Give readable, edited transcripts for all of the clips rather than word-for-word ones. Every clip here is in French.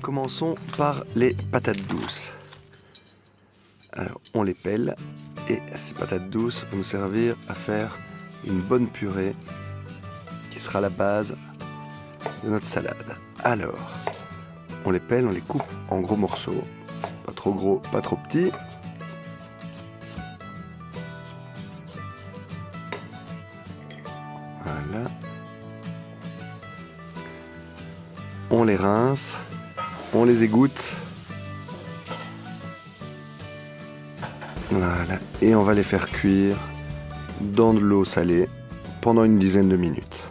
Commençons par les patates douces. Alors, on les pèle et ces patates douces vont nous servir à faire une bonne purée qui sera la base de notre salade. Alors, on les pèle, on les coupe en gros morceaux, pas trop gros, pas trop petits. Voilà. On les rince, on les égoutte. Voilà, et on va les faire cuire dans de l'eau salée pendant une dizaine de minutes.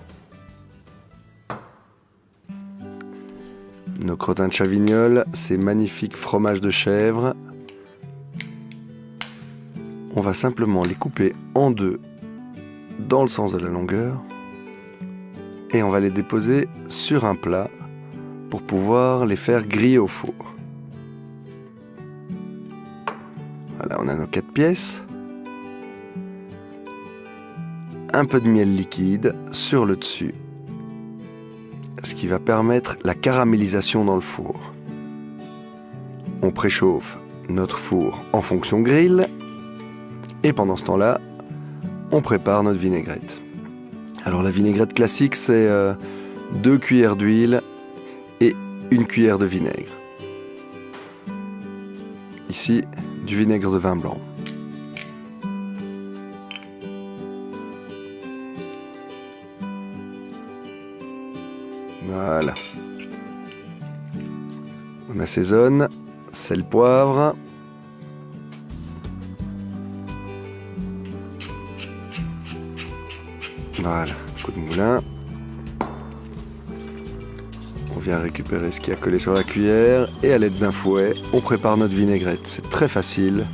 Nos crottins de Chavignols, ces magnifiques fromages de chèvre. On va simplement les couper en deux dans le sens de la longueur et on va les déposer sur un plat pour pouvoir les faire griller au four. Voilà, on a nos 4 pièces. Un peu de miel liquide sur le dessus, ce qui va permettre la caramélisation dans le four. On préchauffe notre four en fonction grille et pendant ce temps-là, on prépare notre vinaigrette. Alors la vinaigrette classique, c'est 2 cuillères d'huile et 1 cuillère de vinaigre. Ici, du vinaigre de vin blanc. Voilà. On assaisonne, sel, poivre. Voilà, coup de moulin. On vient récupérer ce qui a collé sur la cuillère et à l'aide d'un fouet, on prépare notre vinaigrette. C'est très facile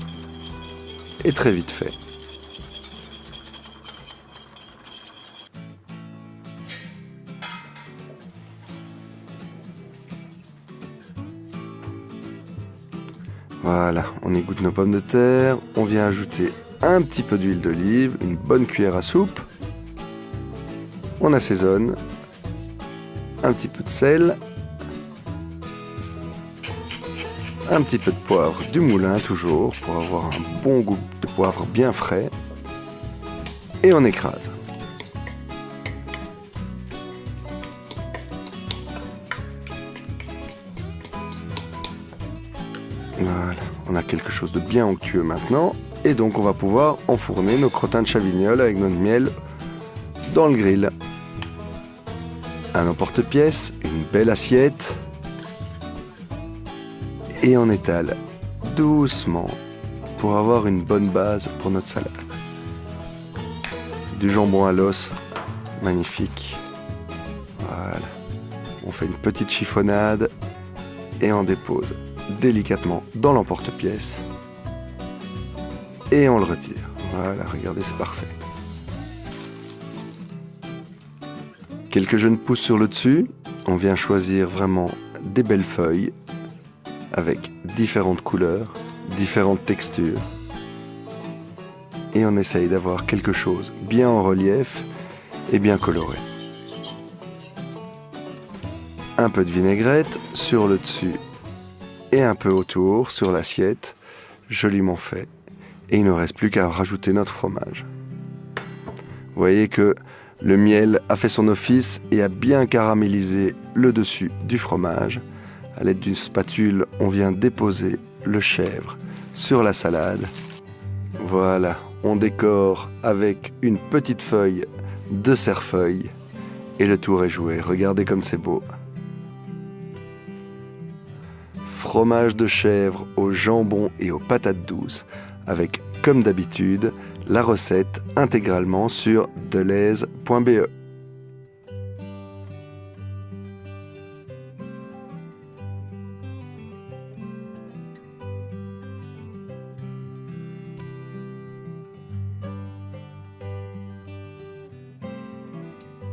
et très vite fait. Voilà, on égoutte nos pommes de terre, on vient ajouter un petit peu d'huile d'olive, une bonne cuillère à soupe. On assaisonne, un petit peu de sel, un petit peu de poivre du moulin toujours pour avoir un bon goût de poivre bien frais et on écrase. Voilà, on a quelque chose de bien onctueux maintenant et donc on va pouvoir enfourner nos crottins de Chavignols avec notre miel dans le grill. Un emporte-pièce, une belle assiette et on étale doucement pour avoir une bonne base pour notre salade. Du jambon à l'os, magnifique. Voilà. On fait une petite chiffonnade et on dépose délicatement dans l'emporte-pièce et on le retire. Voilà, regardez, c'est parfait. Quelques jeunes pousses sur le dessus, on vient choisir vraiment des belles feuilles avec différentes couleurs, différentes textures et on essaye d'avoir quelque chose bien en relief et bien coloré. Un peu de vinaigrette sur le dessus et un peu autour sur l'assiette, joliment fait, et il ne reste plus qu'à rajouter notre fromage. Vous voyez que le miel a fait son office et a bien caramélisé le dessus du fromage. À l'aide d'une spatule, on vient déposer le chèvre sur la salade. Voilà, on décore avec une petite feuille de cerfeuil et le tour est joué. Regardez comme c'est beau. Fromage de chèvre au jambon et aux patates douces avec, comme d'habitude, la recette intégralement sur delhaize.be.